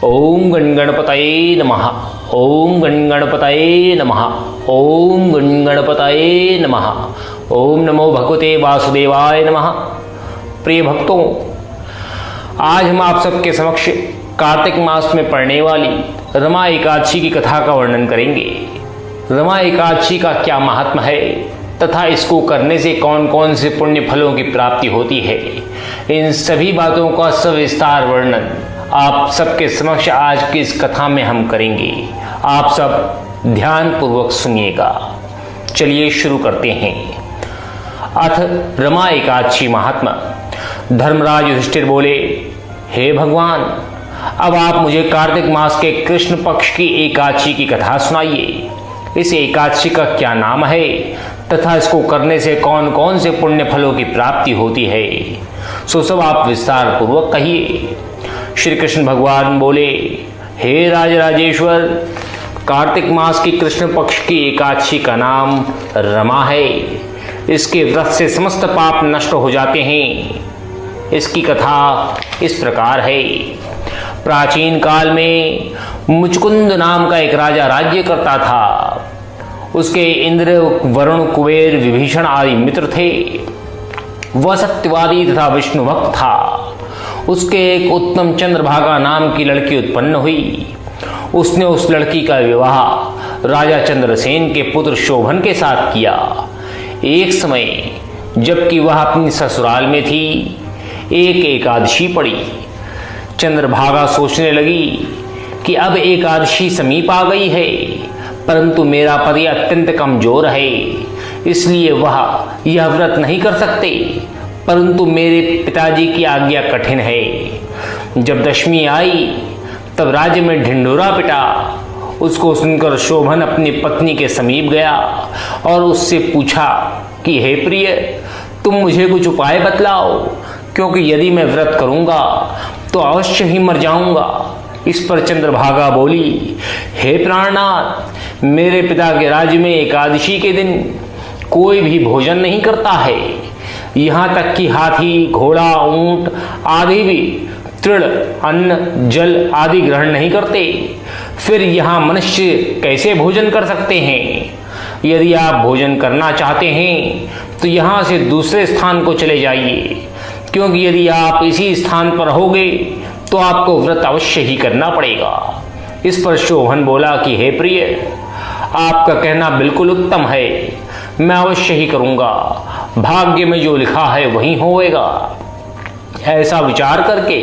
ओम गणगणपतये नमः। ओम गणगणपतये नमः। ओम गणगणपतये नमः। ओम नमो भगवते वासुदेवाय नमः। प्रिय भक्तों, आज हम आप सबके समक्ष कार्तिक मास में पड़ने वाली रमा एकादशी की कथा का वर्णन करेंगे। रमा एकादशी का क्या महात्म है तथा इसको करने से कौन कौन से पुण्य फलों की प्राप्ति होती है, इन सभी बातों का सविस्तार वर्णन आप सबके समक्ष आज की इस कथा में हम करेंगे। आप सब ध्यान पूर्वक सुनिएगा। चलिए शुरू करते हैं। अथ रमा एकादशी महात्मा। धर्मराज युधिष्ठिर बोले, हे भगवान, अब आप मुझे कार्तिक मास के कृष्ण पक्ष की एकादशी की कथा सुनाइए। इस एकादशी का क्या नाम है तथा इसको करने से कौन कौन से पुण्य फलों की प्राप्ति होती है, सो सब आप विस्तार पूर्वक कहिए। श्री कृष्ण भगवान बोले, हे राजराजेश्वर, कार्तिक मास की कृष्ण पक्ष की एकादशी का नाम रमा है। इसके व्रत से समस्त पाप नष्ट हो जाते हैं। इसकी कथा इस प्रकार है। प्राचीन काल में मुचकुंद नाम का एक राजा राज्य करता था। उसके इंद्र, वरुण, कुबेर, विभीषण आदि मित्र थे। वह सत्यवादी तथा विष्णु भक्त था। उसके एक उत्तम चंद्रभागा नाम की लड़की उत्पन्न हुई। उसने उस लड़की का विवाह राजा चंद्रसेन के पुत्र शोभन के साथ किया। एक समय जबकि वह अपनी ससुराल में थी, एक एकादशी पड़ी। चंद्रभागा सोचने लगी कि अब एकादशी समीप आ गई है, परंतु मेरा पति अत्यंत कमजोर है, इसलिए वह यह व्रत नहीं कर सकते। परंतु मेरे पिताजी की आज्ञा कठिन है। जब दशमी आई तब राज्य में ढिंढोरा पिटा। उसको सुनकर शोभन अपनी पत्नी के समीप गया और उससे पूछा कि हे प्रिय, तुम मुझे कुछ उपाय बतलाओ, क्योंकि यदि मैं व्रत करूंगा तो अवश्य ही मर जाऊंगा। इस पर चंद्रभागा बोली, हे प्राणनाथ, मेरे पिता के राज्य में एकादशी के दिन कोई भी भोजन नहीं करता है। यहाँ तक कि हाथी, घोड़ा, ऊंट आदि भी तृण, अन्न, जल आदि ग्रहण नहीं करते। फिर यहाँ मनुष्य कैसे भोजन कर सकते हैं? यदि आप भोजन करना चाहते हैं तो यहाँ से दूसरे स्थान को चले जाइए, क्योंकि यदि आप इसी स्थान पर रहोगे तो आपको व्रत अवश्य ही करना पड़ेगा। इस पर शोभन बोला कि हे प्रिय, आपका कहना बिल्कुल उत्तम है, मैं अवश्य ही करूंगा। भाग्य में जो लिखा है वही होएगा। ऐसा विचार करके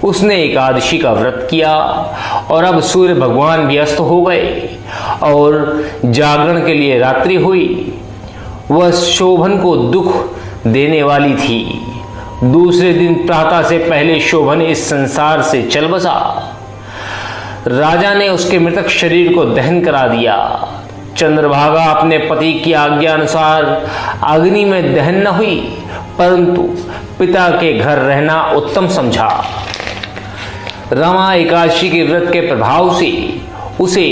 उसने एकादशी का व्रत किया और अब सूर्य भगवान भी अस्त हो गए और जागरण के लिए रात्रि हुई। वह शोभन को दुख देने वाली थी। दूसरे दिन प्रातः से पहले शोभन इस संसार से चल बसा। राजा ने उसके मृतक शरीर को दहन करा दिया। चंद्रभागा अपने पति की आज्ञा अनुसार अग्नि में दहन न हुई, परंतु पिता के घर रहना उत्तम समझा। रमा एकादशी के व्रत के प्रभाव से उसे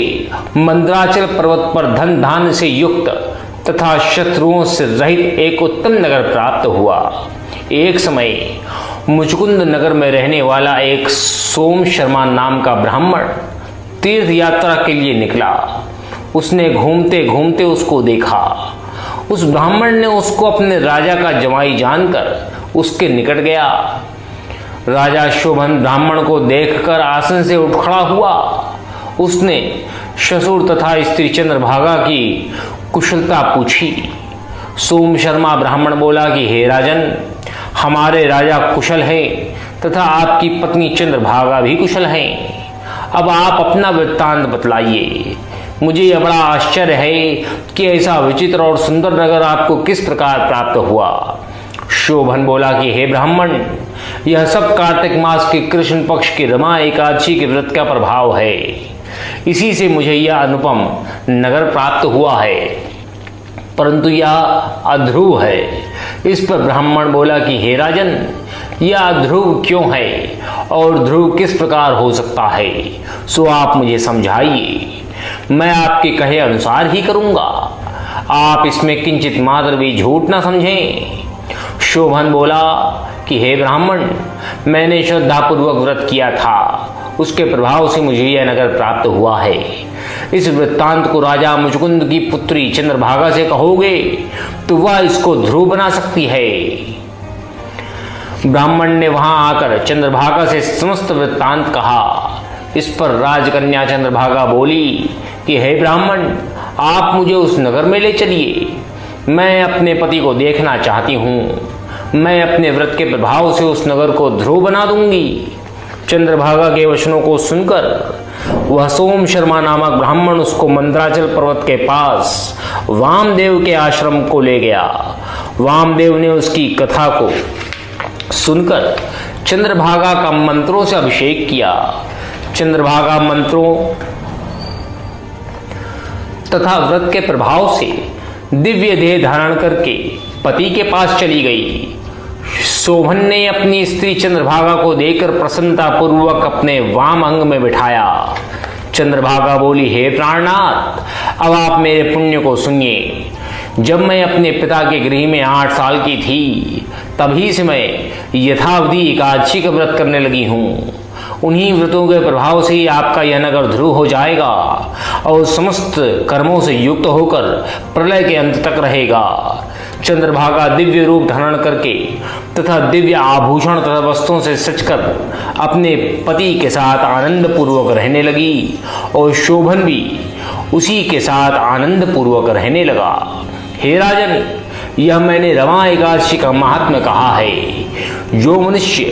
मंदराचल पर्वत पर धन धान्य से युक्त तथा शत्रुओं से रहित एक उत्तम नगर प्राप्त हुआ। एक समय मुचकुंद नगर में रहने वाला एक सोम शर्मा नाम का ब्राह्मण तीर्थ यात्रा के लिए निकला। उसने घूमते घूमते उसको देखा। उस ब्राह्मण ने उसको अपने राजा का जमाई जानकर उसके निकट गया। राजा शोभन ब्राह्मण को देखकर आसन से उठ खड़ा हुआ। उसने ससुर तथा स्त्री चंद्रभागा की कुशलता पूछी। सोम शर्मा ब्राह्मण बोला कि हे राजन, हमारे राजा कुशल हैं तथा आपकी पत्नी चंद्रभागा भी कुशल हैं। अब आप अपना वृत्तांत बतलाइए। मुझे यह बड़ा आश्चर्य है कि ऐसा विचित्र और सुंदर नगर आपको किस प्रकार प्राप्त हुआ। शोभन बोला कि हे ब्राह्मण, यह सब कार्तिक मास के कृष्ण पक्ष की रमा एकादशी के व्रत का प्रभाव है। इसी से मुझे यह अनुपम नगर प्राप्त हुआ है, परंतु यह अध्रुव है। इस पर ब्राह्मण बोला कि हे राजन, यह अध्रुव क्यों है और ध्रुव किस प्रकार हो सकता है, सो आप मुझे समझाइए। मैं आपके कहे अनुसार ही करूंगा। आप इसमें किंचित मात्र भी झूठ न समझें। शोभन बोला कि हे ब्राह्मण, मैंने श्रद्धापूर्वक व्रत किया था उसके प्रभाव से मुझे यह नगर प्राप्त हुआ है। इस वृत्तांत को राजा मुचकुंद की पुत्री चंद्रभागा से कहोगे तो वह इसको ध्रुव बना सकती है। ब्राह्मण ने वहां आकर चंद्रभागा से समस्त वृत्तांत कहा। इस पर राजकन्या चंद्रभागा बोली कि हे ब्राह्मण, आप मुझे उस नगर में ले चलिए। मैं अपने पति को देखना चाहती हूँ। मैं अपने व्रत के प्रभाव से उस नगर को ध्रुव बना दूंगी। चंद्रभागा के वचनों को सुनकर वह सोम शर्मा नामक ब्राह्मण उसको मंदराचल पर्वत के पास वामदेव के आश्रम को ले गया। वामदेव ने उसकी कथा को सुनकर चंद्रभागा का मंत्रों से अभिषेक किया। चंद्रभागा मंत्रों तथा व्रत के प्रभाव से दिव्य देह धारण करके पति के पास चली गई। शोभन ने अपनी स्त्री चंद्रभागा को देखकर प्रसन्नता पूर्वक अपने वाम अंग में बिठाया। चंद्रभागा बोली, हे प्राणनाथ, अब आप मेरे पुण्य को सुनिए। जब मैं अपने पिता के गृह में 8 साल की थी, तभी से मैं यथावधि एकादशी का व्रत करने लगी हूँ। उन्हीं व्रतों के प्रभाव से ही आपका यह नगर ध्रुव हो जाएगा और समस्त कर्मों से युक्त होकर प्रलय के अंत तक रहेगा। चंद्रभागा दिव्य रूप धारण करके तथा दिव्य आभूषण तथा वस्त्रों से सजकर अपने पति के साथ आनंद पूर्वक रहने लगी और शोभन भी उसी के साथ आनंद पूर्वक रहने लगा। हे राजन, यह मैंने रमा एकादशी का महात्म्य कहा है। जो मनुष्य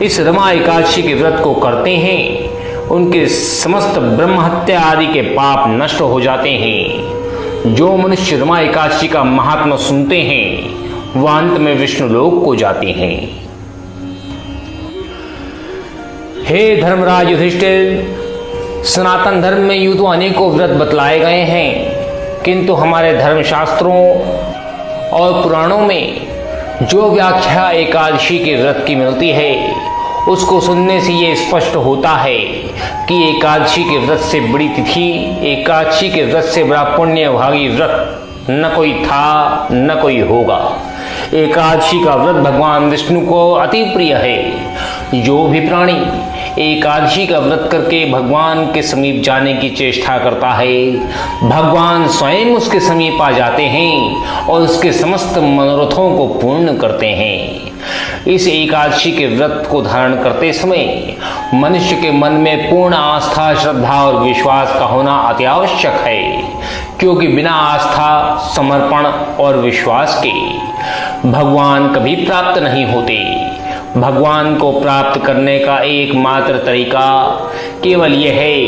इस रमा एकादशी के व्रत को करते हैं, उनके समस्त ब्रह्म हत्या आदि के पाप नष्ट हो जाते हैं। जो मनुष्य रमा एकादशी का महात्म्य सुनते हैं, वह अंत में विष्णु लोक को जाते हैं। हे धर्मराज युधिष्ठिर, सनातन धर्म में यूं तो अनेकों व्रत बतलाए गए हैं, किंतु हमारे धर्मशास्त्रों और पुराणों में जो व्याख्या एकादशी के व्रत की मिलती है, उसको सुनने से ये स्पष्ट होता है कि एकादशी के व्रत से बड़ी तिथि, एकादशी के व्रत से बड़ा पुण्यभागी व्रत न कोई था न कोई होगा। एकादशी का व्रत भगवान विष्णु को अति प्रिय है। जो भी प्राणी एकादशी का व्रत करके भगवान के समीप जाने की चेष्टा करता है, भगवान स्वयं उसके समीप आ जाते हैं और उसके समस्त मनोरथों को पूर्ण करते हैं। इस एकादशी के व्रत को धारण करते समय मनुष्य के मन में पूर्ण आस्था, श्रद्धा और विश्वास का होना अति आवश्यक है, क्योंकि बिना आस्था, समर्पण और विश्वास के भगवान कभी प्राप्त नहीं होते। भगवान को प्राप्त करने का एकमात्र तरीका केवल यह है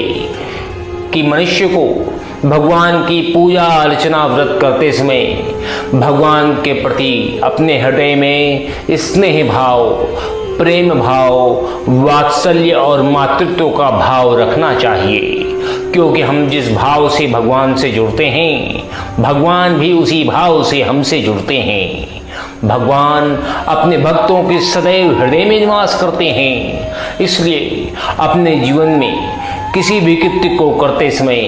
कि मनुष्य को भगवान की पूजा अर्चना व्रत करते समय भगवान के प्रति अपने हृदय में स्नेह भाव, प्रेम भाव, वात्सल्य और मातृत्व का भाव रखना चाहिए। क्योंकि हम जिस भाव से भगवान से जुड़ते हैं, भगवान भी उसी भाव से हमसे जुड़ते हैं। भगवान अपने भक्तों के सदैव हृदय में निवास करते हैं। इसलिए अपने जीवन में किसी भी कृत्य को करते समय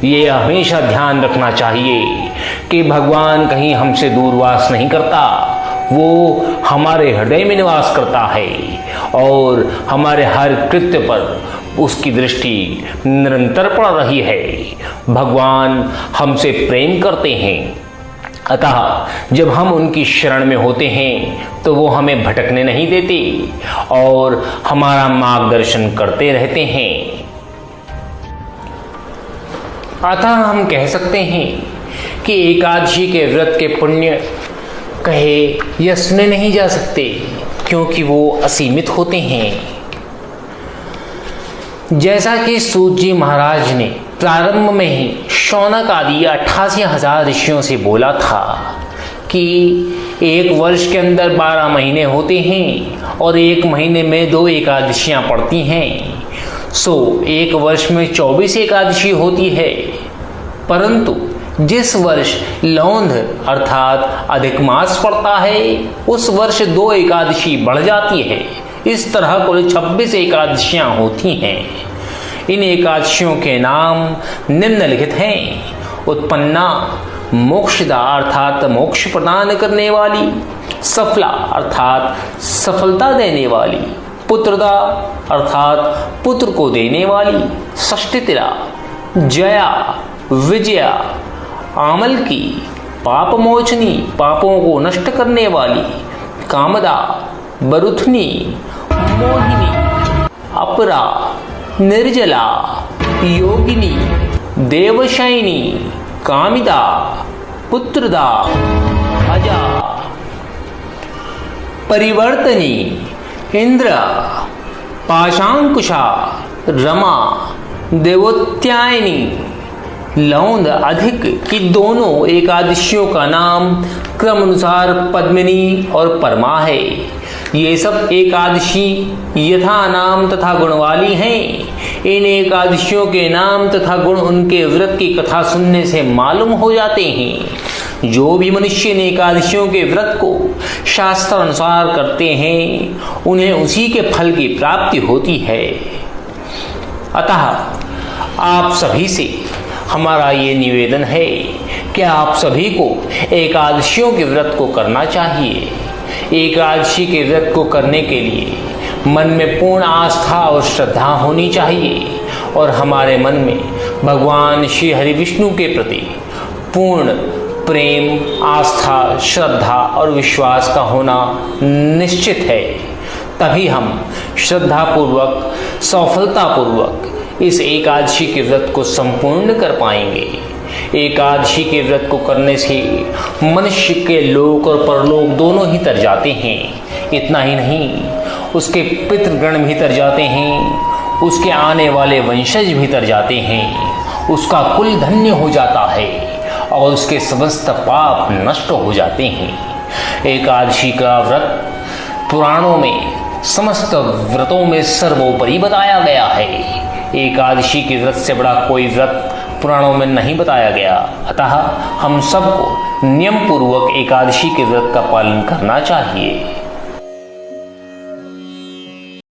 ये हमेशा ध्यान रखना चाहिए कि भगवान कहीं हमसे दूर वास नहीं करता, वो हमारे हृदय में निवास करता है और हमारे हर कृत्य पर उसकी दृष्टि निरंतर पड़ रही है। भगवान हमसे प्रेम करते हैं, अतः जब हम उनकी शरण में होते हैं तो वो हमें भटकने नहीं देते और हमारा मार्गदर्शन करते रहते हैं। अतः हम कह सकते हैं कि एकादशी के व्रत के पुण्य कहे या सुने नहीं जा सकते, क्योंकि वो असीमित होते हैं। जैसा कि सूत जी महाराज ने प्रारंभ में ही शौनक आदि 88,000 ऋषियों से बोला था कि एक वर्ष के अंदर 12 महीने होते हैं और एक महीने में 2 एकादशियां पड़ती हैं, सो एक वर्ष में 24 एकादशी होती है। परंतु जिस वर्ष लौंध अर्थात अधिक मास पड़ता है, उस वर्ष 2 एकादशी बढ़ जाती है। इस तरह कुल 26 एकादशियां होती हैं। इन एकादशियों के नाम निम्नलिखित हैं: उत्पन्ना, मोक्षदा अर्थात मोक्ष प्रदान करने वाली, सफला अर्थात सफलता देने वाली, पुत्रदा अर्थात पुत्र को देने वाली, षष्ठीतिरा जया विजया, आमल की पापमोचनी पापों को नष्ट करने वाली, कामदा बरुथनी मोहिनी, अपरा निर्जला योगिनी, देवशयनी, कामिदा पुत्रदा अजा, परिवर्तनी इंद्र, पाशांकुशा रमा, देवोत्यायनी लौंद अधिक की दोनों एकादशियों का नाम क्रम अनुसार पद्मिनी और परमा है। ये सब एकादशी यथा नाम तथा गुण वाली हैं। इन एकादशियों के नाम तथा गुण उनके व्रत की कथा सुनने से मालूम हो जाते हैं। जो भी मनुष्य इन एकादशियों के व्रत को शास्त्र अनुसार करते हैं उन्हें उसी के फल की प्राप्ति होती है। अतः आप सभी से हमारा ये निवेदन है कि आप सभी को एकादशियों के व्रत को करना चाहिए। एकादशी के व्रत को करने के लिए मन में पूर्ण आस्था और श्रद्धा होनी चाहिए और हमारे मन में भगवान श्री हरि विष्णु के प्रति पूर्ण प्रेम, आस्था, श्रद्धा और विश्वास का होना निश्चित है। तभी हम श्रद्धापूर्वक, सफलतापूर्वक इस एकादशी के व्रत को संपूर्ण कर पाएंगे। एकादशी के व्रत को करने से मनुष्य के लोक और परलोक दोनों ही तर जाते हैं। इतना ही नहीं, उसके पितृगण भी तर जाते हैं, उसके आने वाले वंशज भी तर जाते हैं, उसका कुल धन्य हो जाता है और उसके समस्त पाप नष्ट हो जाते हैं। एकादशी का व्रत पुराणों में समस्त व्रतों में सर्वोपरि बताया गया है। एकादशी के व्रत से बड़ा कोई व्रत पुराणों में नहीं बताया गया। अतः हम सबको नियम पूर्वक एकादशी के व्रत का पालन करना चाहिए।